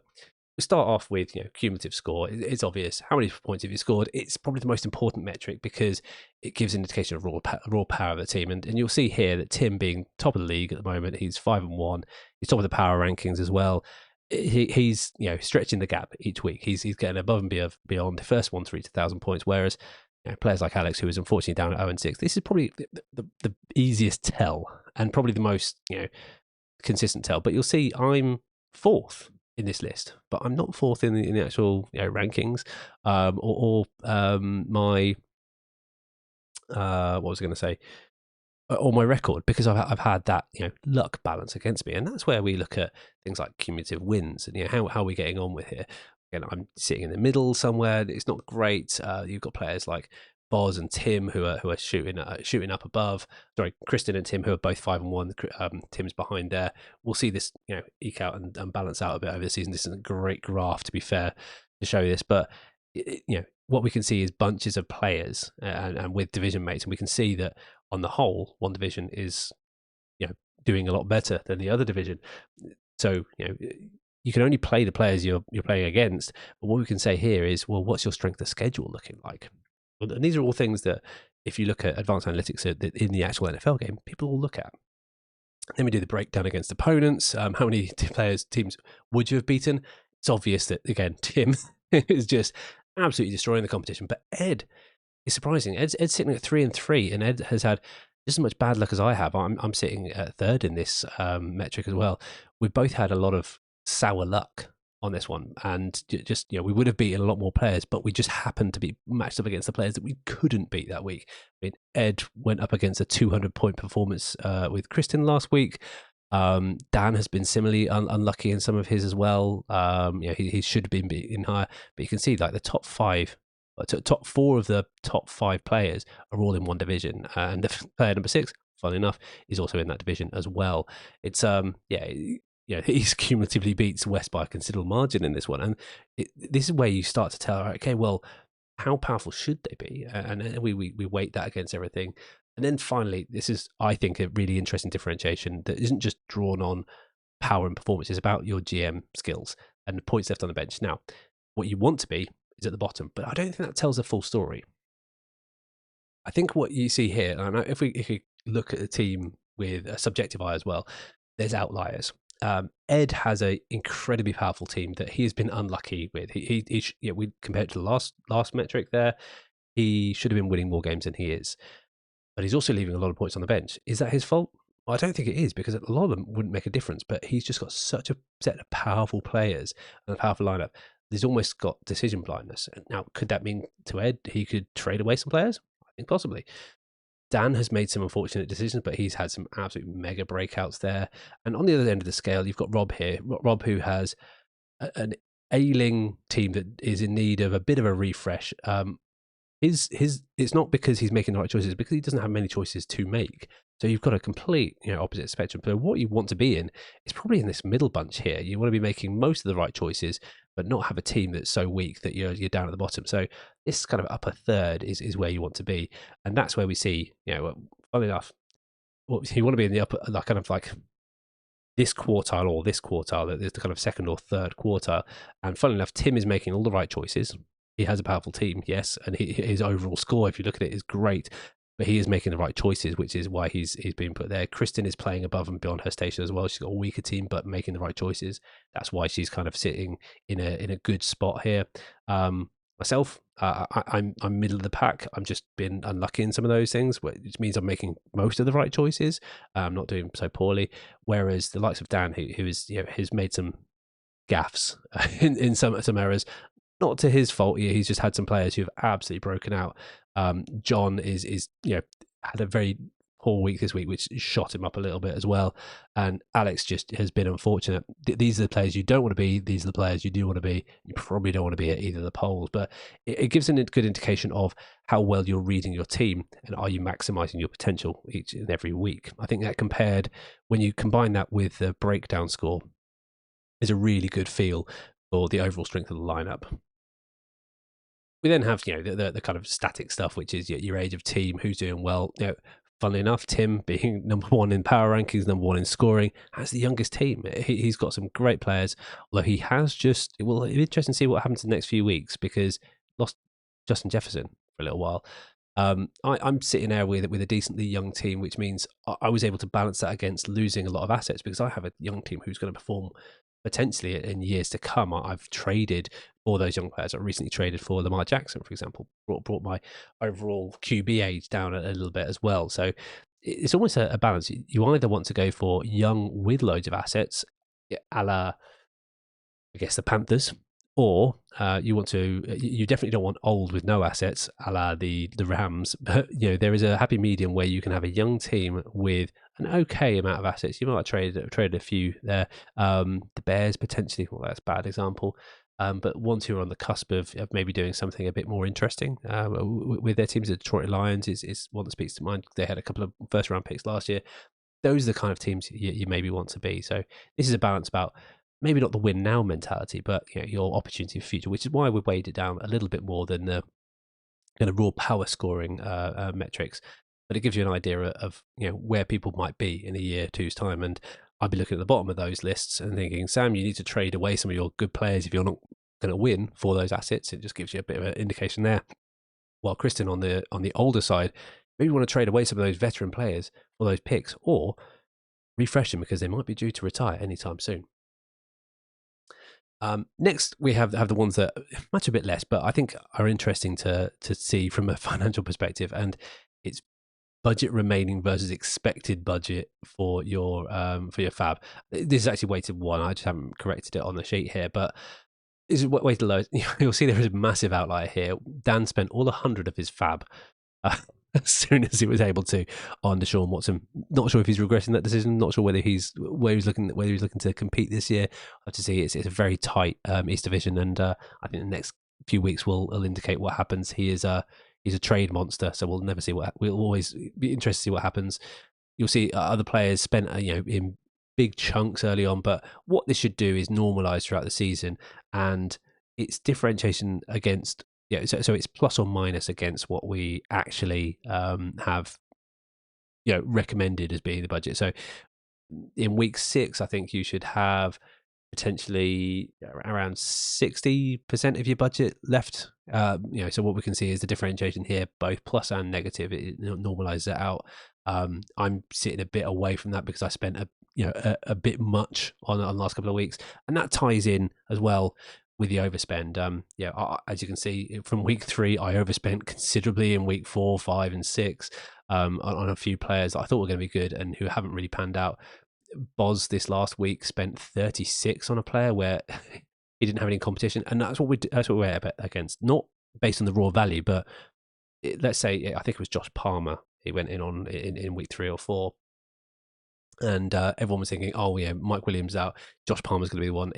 we start off with cumulative score. It's obvious how many points have you scored. It's probably the most important metric because it gives an indication of raw power of the team. And you'll see here that Tim, being top of the league at the moment, he's 5-1. He's top of the power rankings as well. He's stretching the gap each week. He's getting above and beyond the first one to reach 1,000 points, whereas players like Alex, who is unfortunately down at 0-6, this is probably the easiest tell and probably the most consistent tell. But you'll see I'm fourth in this list, but I'm not fourth in the actual rankings or my what was I going to say? Or my record, because I've had that luck balance against me, and that's where we look at things like cumulative wins and how are we getting on with here. Again, I'm sitting in the middle somewhere. It's not great. You've got players like Boz and Tim who are shooting up above. Sorry, Kristen and Tim, who are both 5-1. Tim's behind there. We'll see this eke out and balance out a bit over the season. This is a great graph, to be fair, to show this, but what we can see is bunches of players and with division mates, and we can see that on the whole, one division is doing a lot better than the other division. So you can only play the players you're playing against. But what we can say here is, well, what's your strength of schedule looking like? And these are all things that, if you look at advanced analytics in the actual NFL game, people will look at. Then we do the breakdown against opponents. How many teams would you have beaten? It's obvious that, again, Tim is just absolutely destroying the competition. But Ed is surprising. Ed's sitting at 3-3, and Ed has had just as much bad luck as I have. I'm sitting at third in this metric as well. We've both had a lot of sour luck on this one, and just we would have beaten a lot more players, but we just happened to be matched up against the players that we couldn't beat that week. I mean, Ed went up against a 200-point performance with Kristen last week. Dan has been similarly unlucky in some of his as well. He should have been beaten higher, but you can see like the top four of the top 5 players are all in one division, and the player number 6, funnily enough, is also in that division as well. It's he's cumulatively beats West by a considerable margin in this one, and this is where you start to tell, okay, well, how powerful should they be? And we weight that against everything. And then finally, this is, I think, a really interesting differentiation that isn't just drawn on power and performance. It's about your GM skills and the points left on the bench. Now, what you want to be is at the bottom, but I don't think that tells the full story. I think what you see here, and if we look at a team with a subjective eye as well, there's outliers. Ed has an incredibly powerful team that he has been unlucky with. We compared to the last metric there, he should have been winning more games than he is, but he's also leaving a lot of points on the bench. Is that his fault? I don't think it is, because a lot of them wouldn't make a difference, but he's just got such a set of powerful players and a powerful lineup. He's almost got decision blindness. Now, could that mean to Ed he could trade away some players? I think possibly. Dan has made some unfortunate decisions, but he's had some absolute mega breakouts there. And on the other end of the scale, you've got Rob here. Rob, who has an ailing team that is in need of a bit of a refresh. His it's not because he's making the right choices, it's because he doesn't have many choices to make. So you've got a complete, opposite spectrum. So what you want to be in is probably in this middle bunch here. You want to be making most of the right choices, but not have a team that's so weak that you're down at the bottom. So this kind of upper third is where you want to be, and that's where we see, funnily enough, you want to be in the upper, like kind of like this quartile or this quartile. There's the kind of second or third quartile, and funnily enough, Tim is making all the right choices. He has a powerful team, yes, and his overall score, if you look at it, is great. But he is making the right choices, which is why he's being put there. Kristen is playing above and beyond her station as well. She's got a weaker team, but making the right choices. That's why she's kind of sitting in a good spot here. Myself, I'm middle of the pack. I'm just been unlucky in some of those things, which means I'm making most of the right choices. I'm not doing so poorly. Whereas the likes of Dan, who is has made some gaffes in some errors. Not to his fault. He's just had some players who've absolutely broken out. John is had a very poor week this week, which shot him up a little bit as well. And Alex just has been unfortunate. These are the players you don't want to be. These are the players you do want to be. You probably don't want to be at either of the polls, but it gives a good indication of how well you're reading your team and are you maximizing your potential each and every week. I think that compared, when you combine that with the breakdown score, is a really good feel for the overall strength of the lineup. We then have the kind of static stuff, which is your age of team, who's doing well. Funnily enough, Tim being number one in power rankings, number one in scoring, has the youngest team. He's got some great players, although he has just. Well, it'll be interesting to see what happens in the next few weeks, because lost Justin Jefferson for a little while. I'm sitting there with a decently young team, which means I was able to balance that against losing a lot of assets, because I have a young team who's going to perform potentially in years to come. I've traded for those young players. I recently traded for Lamar Jackson, for example, brought my overall QB age down a little bit as well. So it's almost a balance. You either want to go for young with loads of assets, a la, I guess, the Panthers, or you definitely don't want old with no assets, a la the Rams. But there is a happy medium where you can have a young team with an okay amount of assets. You might have traded a few there. The Bears potentially, well, that's a bad example. But ones who are on the cusp of maybe doing something a bit more interesting with their teams. The Detroit Lions is one that speaks to mind. They had a couple of first round picks last year. Those are the kind of teams you maybe want to be. So this is a balance about maybe not the win now mentality, but your opportunity for future, which is why we've weighed it down a little bit more than the kind of raw power scoring metrics. But it gives you an idea of where people might be in a year or two's time. And I'd be looking at the bottom of those lists and thinking, Sam, you need to trade away some of your good players if you're not going to win for those assets. It just gives you a bit of an indication there. While Kristen on the older side, maybe you want to trade away some of those veteran players for those picks, or refresh them because they might be due to retire anytime soon. Next, we have the ones that much a bit less, but I think are interesting to see from a financial perspective, and it's budget remaining versus expected budget for your fab. This is actually weighted 1. I just haven't corrected it on the sheet here, but this is weighted low. You'll see there is a massive outlier here. Dan spent all 100 of his fab as soon as he was able to on Deshaun Watson. Not sure if he's regretting that decision. Not sure whether he's looking to compete this year. I have to see. It's a very tight East Division, and I think the next few weeks will indicate what happens. He's a trade monster, so we'll never see we'll always be interested to see what happens. You'll see other players spent in big chunks early on, but what this should do is normalize throughout the season, and it's differentiation against so it's plus or minus against what we actually have recommended as being the budget. So in week 6, I think you should have potentially around 60% of your budget left. So what we can see is the differentiation here, both plus and negative. It normalizes it out. I'm sitting a bit away from that because I spent a bit much on the last couple of weeks, and that ties in as well with the overspend. As you can see from week 3, I overspent considerably in week 4, 5, and 6. on a few players that I thought were going to be good and who haven't really panned out. Boz this last week spent 36 on a player where he didn't have any competition, and that's what we're against. Not based on the raw value, but let's say I think it was Josh Palmer. He went in week 3 or 4. And everyone was thinking, oh yeah, Mike Williams out, Josh Palmer's going to be the one.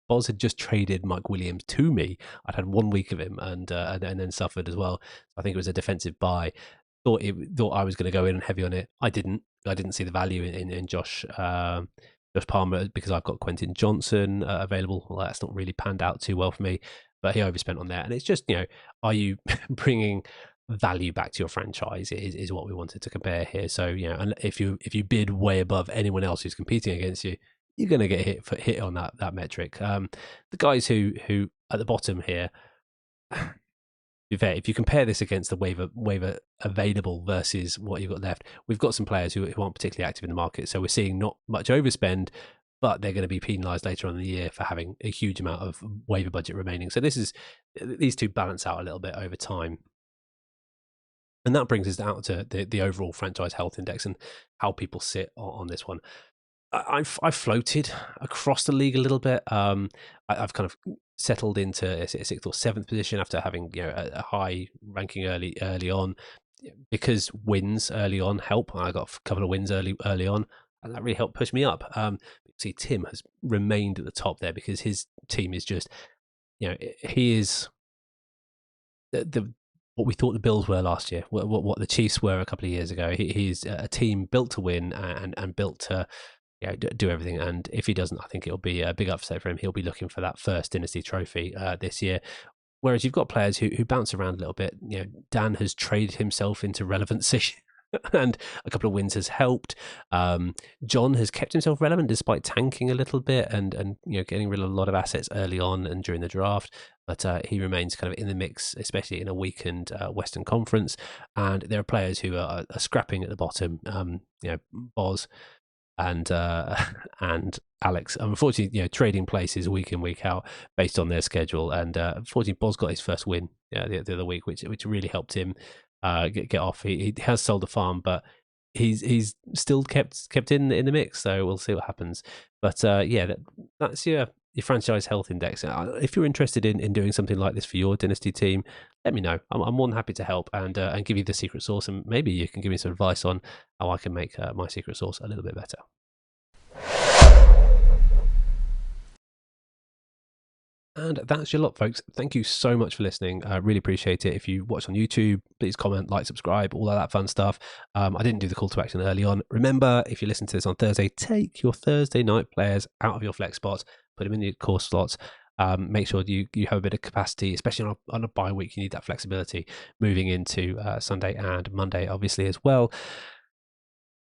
Boz had just traded Mike Williams to me. I'd had 1 week of him, and then suffered as well. I think it was a defensive buy. Thought I was going to go in heavy on it. I didn't see the value in Josh Palmer because I've got Quentin Johnson available. Well, that's not really panned out too well for me, but he overspent on that. And it's just, are you bringing value back to your franchise is what we wanted to compare here. So, and if you bid way above anyone else who's competing against you, you're going to get hit on that metric. The guys who at the bottom here, if you compare this against the waiver available versus what you've got left, we've got some players who aren't particularly active in the market. So we're seeing not much overspend, but they're going to be penalised later on in the year for having a huge amount of waiver budget remaining. So these two balance out a little bit over time. And that brings us out to the overall franchise health index and how people sit on this one. I've floated across the league a little bit. I've kind of settled into a 6th or 7th position after having a high ranking early on, because wins early on help. I got a couple of wins early on, and that really helped push me up. See, Tim has remained at the top there because his team is just, he is what we thought the Bills were last year, what the Chiefs were a couple of years ago. He's a team built to win and built to do everything. And if he doesn't, I think it'll be a big upset for him. He'll be looking for that first Dynasty trophy this year. Whereas you've got players who bounce around a little bit. Dan has traded himself into relevancy. And a couple of wins has helped. John has kept himself relevant despite tanking a little bit and getting rid of a lot of assets early on and during the draft. But he remains kind of in the mix, especially in a weakened Western Conference. And there are players who are scrapping at the bottom. Boz and Alex. Unfortunately, trading places week in, week out based on their schedule. And unfortunately, Boz got his first win the other week, which really helped him get off. He has sold the farm, but he's still kept in the mix. So we'll see what happens. But that's your franchise health index. If you're interested in doing something like this for your dynasty team, let me know. I'm more than happy to help and give you the secret sauce, and maybe you can give me some advice on how I can make my secret sauce a little bit better. And that's your lot, folks. Thank you so much for listening. I really appreciate it. If you watch on YouTube, please comment, like, subscribe, all of that fun stuff. I didn't do the call to action early on. Remember, if you listen to this on Thursday, take your Thursday night players out of your flex spots, put them in your core slots. Make sure you have a bit of capacity, especially on a bye week. You need that flexibility moving into Sunday and Monday, obviously, as well.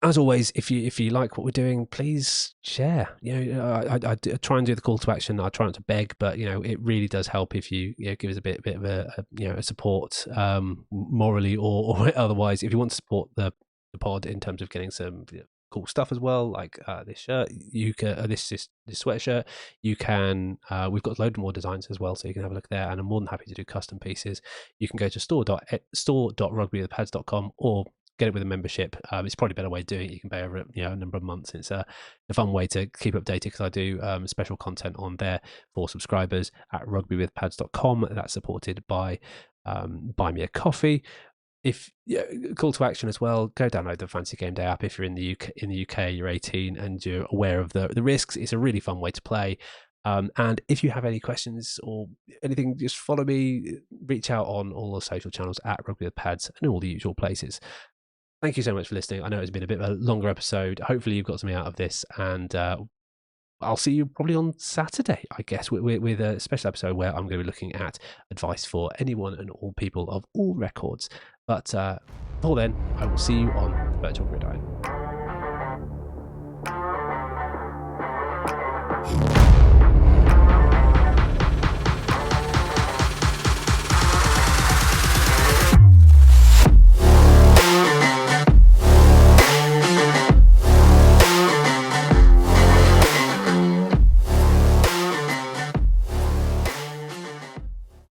As always, if you like what we're doing, please share. I try and do the call to action. I try not to beg, but it really does help if you give us a bit of a support, morally or otherwise. If you want to support the pod in terms of getting some cool stuff as well, like this shirt, you can this sweatshirt. You can. We've got a load more designs as well, so you can have a look there. And I'm more than happy to do custom pieces. You can go to store.rugbywiththepads.com or get it with a membership. It's probably a better way of doing it. You can pay over a number of months. It's a fun way to keep updated because I do special content on there for subscribers at rugbywithpads.com. That's supported by Buy Me a Coffee. If call to action as well, go download the Fantasy Gameday app. If you're in the UK, you're 18 and you're aware of the risks. It's a really fun way to play. And if you have any questions or anything, just follow me. Reach out on all the social channels at rugbywithpads and all the usual places. Thank you so much for listening. I know it's been a bit of a longer episode. Hopefully you've got something out of this, and I'll see you probably on Saturday, I guess, with a special episode where I'm going to be looking at advice for anyone and all people of all records. But before then, I will see you on the Virtual Gridiron.